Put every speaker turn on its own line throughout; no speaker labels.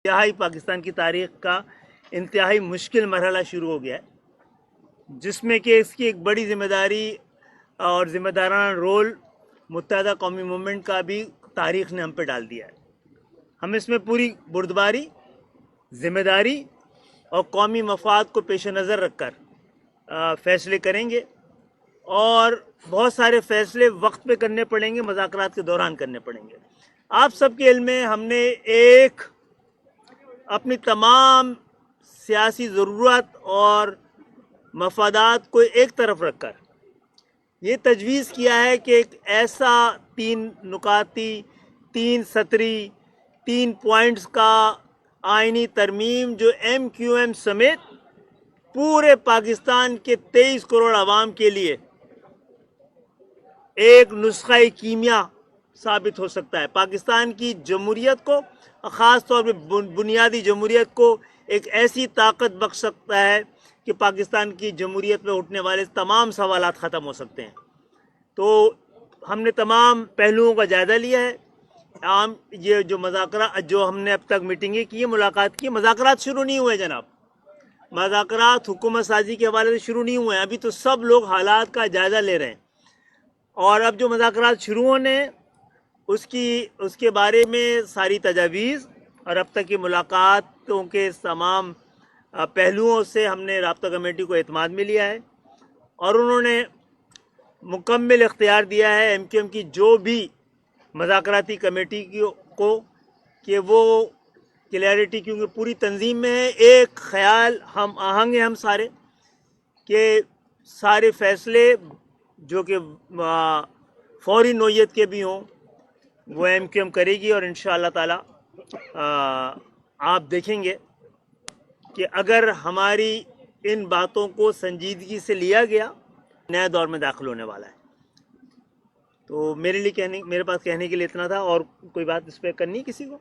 انتہائی پاکستان کی تاریخ کا انتہائی مشکل مرحلہ شروع ہو گیا ہے، جس میں کہ اس کی ایک بڑی ذمہ داری اور ذمہ دارانہ رول متحدہ قومی موومنٹ کا بھی تاریخ نے ہم پہ ڈال دیا ہے۔ ہم اس میں پوری بردباری، ذمہ داری اور قومی مفاد کو پیش نظر رکھ کر فیصلے کریں گے، اور بہت سارے فیصلے وقت پہ کرنے پڑیں گے، مذاکرات کے دوران کرنے پڑیں گے۔ آپ سب کے علم میں ہم نے ایک اپنی تمام سیاسی ضرورت اور مفادات کو ایک طرف رکھ کر یہ تجویز کیا ہے کہ ایک ایسا 3 نکاتی، 3 سطری، 3 پوائنٹس کا آئینی ترمیم جو ایم کیو ایم سمیت پورے پاکستان کے 23 کروڑ عوام کے لیے ایک نسخہ کیمیا ثابت ہو سکتا ہے، پاکستان کی جمہوریت کو، خاص طور پہ بنیادی جمہوریت کو ایک ایسی طاقت بخش سکتا ہے کہ پاکستان کی جمہوریت میں اٹھنے والے تمام سوالات ختم ہو سکتے ہیں۔ تو ہم نے تمام پہلوؤں کا جائزہ لیا ہے۔ عام یہ جو مذاکرات جو ہم نے اب تک میٹنگیں کی، ملاقات کی، مذاکرات شروع نہیں ہوئے جناب، مذاکرات حکومت سازی کے حوالے سے شروع نہیں ہوئے ہیں، ابھی تو سب لوگ حالات کا جائزہ لے رہے ہیں، اور اب جو مذاکرات شروع ہونے اس کے بارے میں ساری تجاویز اور اب تک کی ملاقاتوں کے تمام پہلوؤں سے ہم نے رابطہ کمیٹی کو اعتماد میں لیا ہے، اور انہوں نے مکمل اختیار دیا ہے ایم کیو ایم کی جو بھی مذاکراتی کمیٹی کو کہ وہ کلیئرٹی، کیونکہ پوری تنظیم میں ہے، ایک خیال ہم آہنگ ہیں ہم سارے کہ سارے فیصلے جو کہ فوری نوعیت کے بھی ہوں وہ ایم کیو ایم کرے گی، اور انشاءاللہ تعالی آپ دیکھیں گے کہ اگر ہماری ان باتوں کو سنجیدگی سے لیا گیا، نئے دور میں داخل ہونے والا ہے۔ تو میرے پاس کہنے کے لیے اتنا تھا، اور کوئی بات اس پہ کرنی کسی کو؟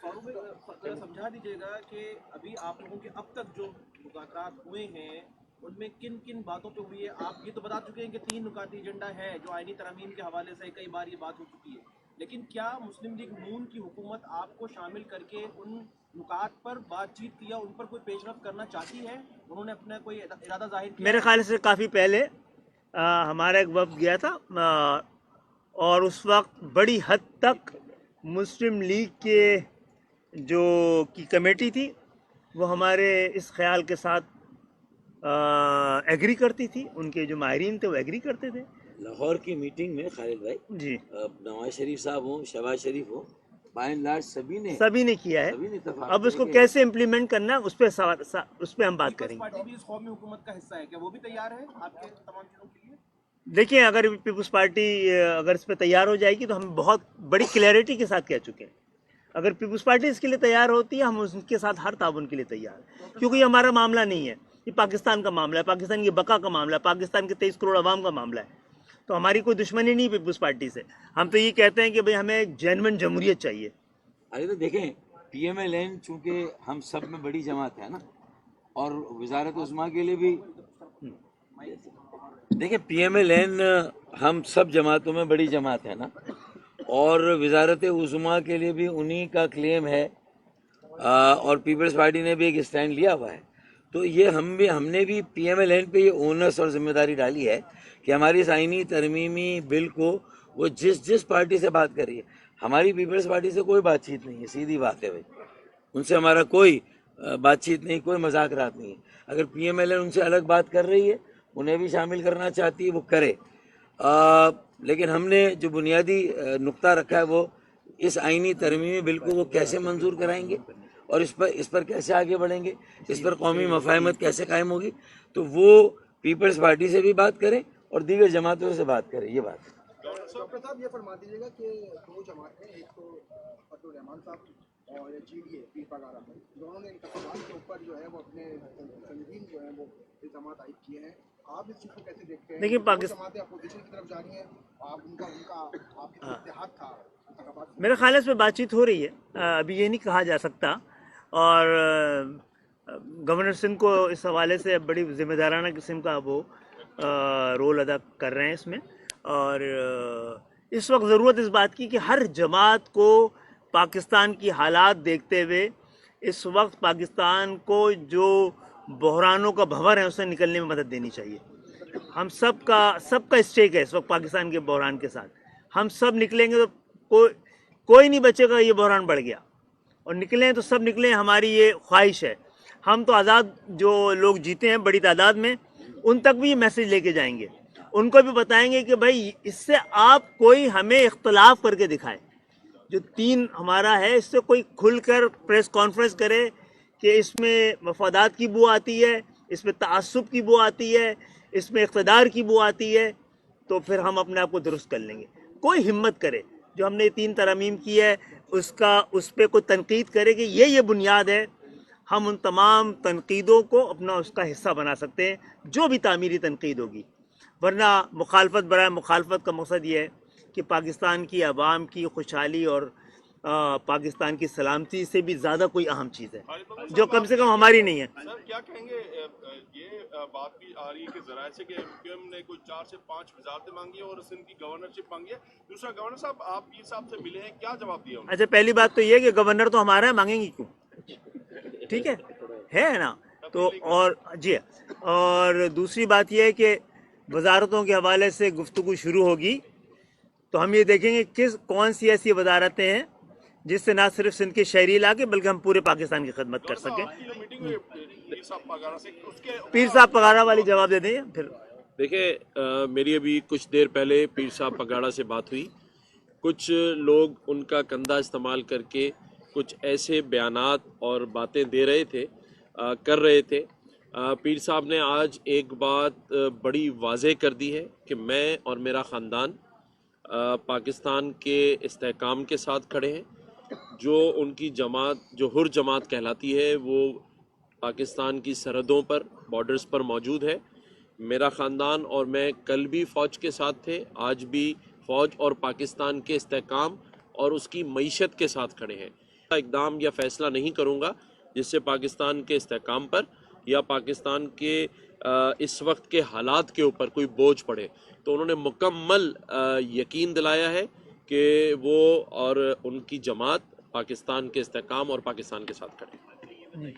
فاروق بھائی سمجھا دیجیے گا کہ ابھی آپ لوگوں کے اب تک جو مذاکرات ہوئے ہیں ان میں کن کن باتوں پہ ہوئی ہے؟ آپ یہ تو بتا چکے ہیں کہ 3 نکاتی ایجنڈا ہے جو آئینی ترامیم کے حوالے سے کئی بار یہ بات ہو چکی ہے، لیکن کیا مسلم لیگ نون کی حکومت آپ کو شامل کر کے ان نکات پر بات چیت کی یا ان پر کوئی پیش رفت کرنا چاہتی ہے؟ انہوں نے اپنا کوئی ارادہ ظاہر کیا؟
میرے خیال سے کافی پہلے ہمارا ایک وفد گیا تھا، اور اس وقت بڑی حد تک مسلم لیگ کے جو کی کمیٹی تھی وہ ہمارے اس خیال کے ساتھ ایگری کرتی تھی، ان کے جو ماہرین تھے وہ ایگری کرتے تھے۔
لاہور کی میٹنگ میں خالد بھائی
جی،
نواز شریف صاحب ہوں، شہباز شریف ہوں، بائی اینڈ لارج سبھی نے
کیا ہے۔
سبھی نے اتفاق
اب اس کو
کیا کہ
کیسے امپلیمنٹ کرنا ہے اس پہ ہم بات کریں
پیپلز
گے۔
پارٹی بھی اس قومی حکومت کا حصہ ہے، کیا وہ بھی تیار ہے آپ کے تمام چیزوں کے لیے؟
دیکھیں، اگر پیپلز پارٹی اگر اس پہ تیار ہو جائے گی تو ہم بہت بڑی کلیئرٹی کے ساتھ کہہ چکے ہیں، اگر پیپلز پارٹی اس کے لیے تیار ہوتی ہے ہم اس کے ساتھ ہر تعاون کے لیے تیار ہیں، کیونکہ یہ ہمارا معاملہ نہیں ہے، یہ پاکستان کا معاملہ ہے، پاکستان کی بقا کا معاملہ ہے، پاکستان کے 23 کروڑ عوام کا معاملہ ہے۔ تو ہماری کوئی دشمنی نہیں پیپلز پارٹی سے، ہم تو یہ کہتے ہیں کہ بھئی ہمیں ایک جینوئن جمہوریت چاہیے۔
ارے تو دیکھیں، پی ایم ایل این چونکہ ہم سب میں بڑی جماعت ہے نا، اور وزارت عظمیٰ کے لیے بھی دیکھیں پی ایم ایل این ہم سب جماعتوں میں بڑی جماعت ہے نا، اور وزارت عظمیٰ کے لیے بھی انہی کا کلیم ہے، اور پیپلز پارٹی نے بھی ایک اسٹینڈ لیا ہوا ہے۔ تو یہ ہم نے بھی پی ایم ایل این پہ یہ اونس اور ذمہ داری ڈالی ہے کہ ہماری اس آئینی ترمیمی بل کو وہ جس پارٹی سے بات کر رہی ہے، ہماری پیپلز پارٹی سے کوئی بات چیت نہیں ہے، سیدھی بات ہے بھائی، ان سے ہمارا کوئی بات چیت نہیں، کوئی مذاکرات نہیں ہے۔ اگر پی ایم ایل این ان سے الگ بات کر رہی ہے، انہیں بھی شامل کرنا چاہتی ہے، وہ کرے، لیکن ہم نے جو بنیادی نقطہ رکھا ہے وہ اس آئینی ترمیمی بل کو وہ کیسے منظور کرائیں گے، اور اس پر کیسے آگے بڑھیں گے، اس پر قومی مفاہمت کیسے قائم ہوگی، تو وہ پیپلز پارٹی سے بھی بات کریں اور دیگر جماعتوں سے بات کریں، یہ بات ہے۔
ڈاکٹر صاحب یہ فرما دیجیے گا کہ 2 جماعتیں، ایک تو فضل الرحمان صاحب اور جی ڈی اے پیر پگارا، دونوں نے انتخابات کے اوپر جو ہے وہ اپنے تنظیم جو ہے وہ الزامات عائد کیے ہیں، آپ اس چیز کو کیسے دیکھتے ہیں؟
دیکھیے،
جماعتیں اپوزیشن کی طرف جا رہی ہیں، آپ آپ کا اتحاد تھا انتخابات۔
میرے خیال ہے اس پہ بات چیت ہو رہی ہے، ابھی یہ نہیں کہا جا سکتا، اور گورنر سندھ کو اس حوالے سے بڑی ذمہ دارانہ قسم کا وہ رول ادا کر رہے ہیں اس میں، اور اس وقت ضرورت اس بات کی کہ ہر جماعت کو پاکستان کی حالات دیکھتے ہوئے اس وقت پاکستان کو جو بحرانوں کا بھنور ہے اسے نکلنے میں مدد دینی چاہیے. ہم سب کا اسٹیک ہے اس وقت پاکستان کے بحران کے ساتھ. ہم سب نکلیں گے تو کوئی نہیں بچے گا یہ بحران بڑھ گیا, اور نکلیں تو سب نکلیں, ہماری یہ خواہش ہے. ہم تو آزاد جو لوگ جیتے ہیں بڑی تعداد میں ان تک بھی یہ میسج لے کے جائیں گے, ان کو بھی بتائیں گے کہ بھائی اس سے آپ کوئی ہمیں اختلاف کر کے دکھائے. جو 3 ہمارا ہے اس سے کوئی کھل کر پریس کانفرنس کرے کہ اس میں مفادات کی بو آتی ہے, اس میں تعصب کی بو آتی ہے, اس میں اقتدار کی بو آتی ہے, تو پھر ہم اپنے آپ کو درست کر لیں گے. کوئی ہمت کرے جو ہم نے 3 ترامیم کی ہے اس پہ کوئی تنقید کرے کہ یہ بنیاد ہے, ہم ان تمام تنقیدوں کو اپنا اس کا حصہ بنا سکتے ہیں جو بھی تعمیری تنقید ہوگی. ورنہ مخالفت برائے مخالفت کا مقصد یہ ہے کہ پاکستان کی عوام کی خوشحالی اور پاکستان کی سلامتی سے بھی زیادہ کوئی اہم چیز ہے جو کم سے کم ہماری نہیں ہے.
سر کیا کہیں گے, یہ بات بھی آ رہی ہے کہ ذرائع سے کہ MQM نے کوئی 4 سے 5 وزارتیں مانگی ہیں اور سندھ کی گورنرشپ مانگی ہے. دوسرا, گورنر صاحب آپ پیر صاحب سے ملے ہیں, کیا جواب دیا انہوں نے؟
اچھا, پہلی بات تو یہ کہ گورنر تو ہمارا ہے, مانگیں گی کیوں؟ ٹھیک ہے نا. تو اور دوسری بات یہ ہے کہ وزارتوں کے حوالے سے گفتگو شروع ہوگی تو ہم یہ دیکھیں گے کون سی ایسی وزارتیں ہیں جس سے نہ صرف سندھ کے شہری علاقے بلکہ ہم پورے پاکستان کی خدمت کر سکیں. پیر صاحب پگارا والی جواب دے دیں پھر.
دیکھیں, میری ابھی کچھ دیر پہلے پیر صاحب پگاڑا سے بات ہوئی. کچھ لوگ ان کا کندھا استعمال کر کے کچھ ایسے بیانات اور باتیں دے رہے تھے, کر رہے تھے. پیر صاحب نے آج ایک بات بڑی واضح کر دی ہے کہ میں اور میرا خاندان پاکستان کے استحکام کے ساتھ کھڑے ہیں. جو ان کی جماعت, جو حر جماعت کہلاتی ہے, وہ پاکستان کی سرحدوں پر, بارڈرز پر موجود ہے. میرا خاندان اور میں کل بھی فوج کے ساتھ تھے, آج بھی فوج اور پاکستان کے استحکام اور اس کی معیشت کے ساتھ کھڑے ہیں. اقدام یا فیصلہ نہیں کروں گا جس سے پاکستان کے استحکام پر یا پاکستان کے اس وقت کے حالات کے اوپر کوئی بوجھ پڑے. تو انہوں نے مکمل یقین دلایا ہے کہ وہ اور ان کی جماعت پاکستان کے استحکام اور پاکستان کے ساتھ کھڑے ہیں.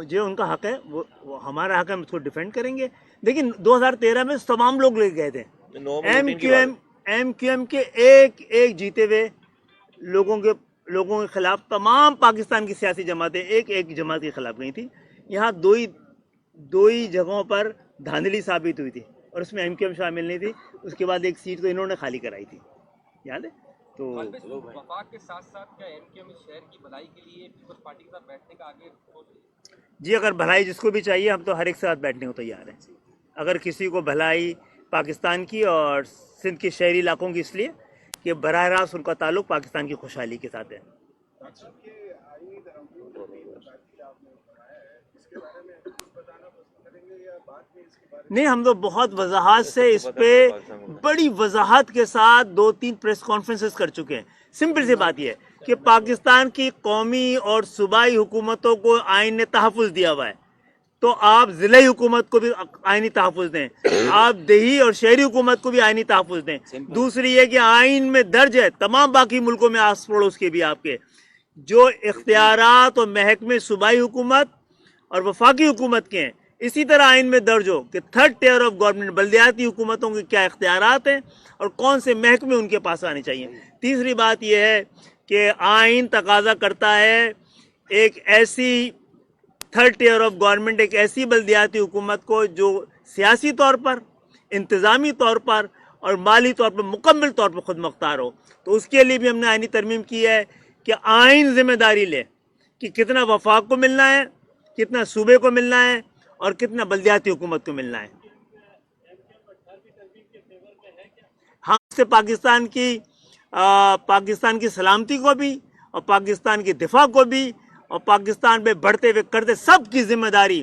جی ان کا حق ہے, وہ ہمارا حق ہے, ہم اس کو ڈیفینڈ کریں گے. لیکن 2013 میں تمام لوگ لے گئے تھے. ایم کیو ایم کے ایک جیتے ہوئے لوگوں کے خلاف تمام پاکستان کی سیاسی جماعتیں ایک جماعت کے خلاف گئی تھی. یہاں دو ہی جگہوں پر دھاندلی ثابت ہوئی تھی اور اس میں ایم کیو ایم شامل نہیں تھی. اس کے بعد ایک سیٹ تو انہوں نے خالی کرائی تھی, یاد ہے. تو
وفاق کے ساتھ ساتھ کیا ایم کیو ایم شہر کی بھلائی کے لیے پیپلز پارٹی کے ساتھ بیٹھنے کا آگے سوچ رہی ہے؟
جی, اگر بھلائی جس کو بھی چاہیے ہم تو ہر ایک ساتھ بیٹھنے کو تیار ہیں. اگر کسی کو بھلائی پاکستان کی اور سندھ کے شہری علاقوں کی اس لیے کہ براہ راست ان کا تعلق پاکستان کی خوشحالی کے ساتھ ہے. نہیں, ہم تو بہت وضاحت سے اس پہ بڑی وضاحت کے ساتھ 2-3 پریس کانفرنسز کر چکے ہیں. سمپل سی بات یہ ہے کہ پاکستان کی قومی اور صوبائی حکومتوں کو آئین نے تحفظ دیا ہوا ہے, تو آپ ضلعی حکومت کو بھی آئینی تحفظ دیں, آپ دیہی اور شہری حکومت کو بھی آئینی تحفظ دیں. دوسری یہ کہ آئین میں درج ہے تمام باقی ملکوں میں آس پڑوس کے بھی آپ کے جو اختیارات اور محکمے صوبائی حکومت اور وفاقی حکومت کے ہیں, اسی طرح آئین میں درج ہو کہ 3rd ٹیئر آف گورنمنٹ بلدیاتی حکومتوں کے کیا اختیارات ہیں اور کون سے محکمے ان کے پاس آنے چاہیے. تیسری بات یہ ہے کہ آئین تقاضا کرتا ہے ایک ایسی 3rd ٹیئر آف گورنمنٹ, ایک ایسی بلدیاتی حکومت کو جو سیاسی طور پر, انتظامی طور پر اور مالی طور پر مکمل طور پر خود مختار ہو. تو اس کے لیے بھی ہم نے آئینی ترمیم کی ہے کہ آئین ذمہ داری لے کہ کتنا وفاق کو ملنا ہے, کتنا صوبے کو ملنا ہے اور کتنا بلدیاتی حکومت کو ملنا ہے. ہم سے پاکستان کی سلامتی کو بھی اور پاکستان کی دفاع کو بھی اور پاکستان پہ بڑھتے ہوئے کرتے سب کی ذمہ داری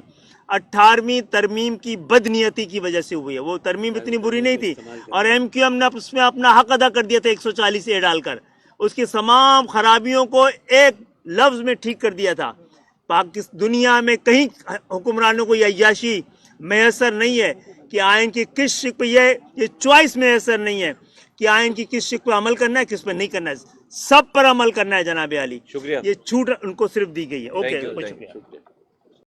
18ویں ترمیم کی بدنیتی کی وجہ سے ہوئی ہے. وہ ترمیم اتنی بری نہیں تھی اور ایم کیو ایم نے اس میں اپنا حق ادا کر دیا تھا 140 اے ڈال کر. اس کی تمام خرابیوں کو ایک لفظ میں ٹھیک کر دیا تھا. دنیا میں کہیں حکمرانوں کو یہ عیاشی میسر نہیں ہے کہ آئین کی کس شق پہ یہ چوائس میسر نہیں ہے کہ آئین کی کس شق پہ عمل کرنا ہے کس پہ نہیں کرنا ہے, سب پر عمل کرنا ہے جناب عالی.
شکریہ.
یہ چھوٹ ان کو صرف دی گئی ہے.
Thank
اوکے
you,
بہت
thank you,
شکریہ.
شکریہ.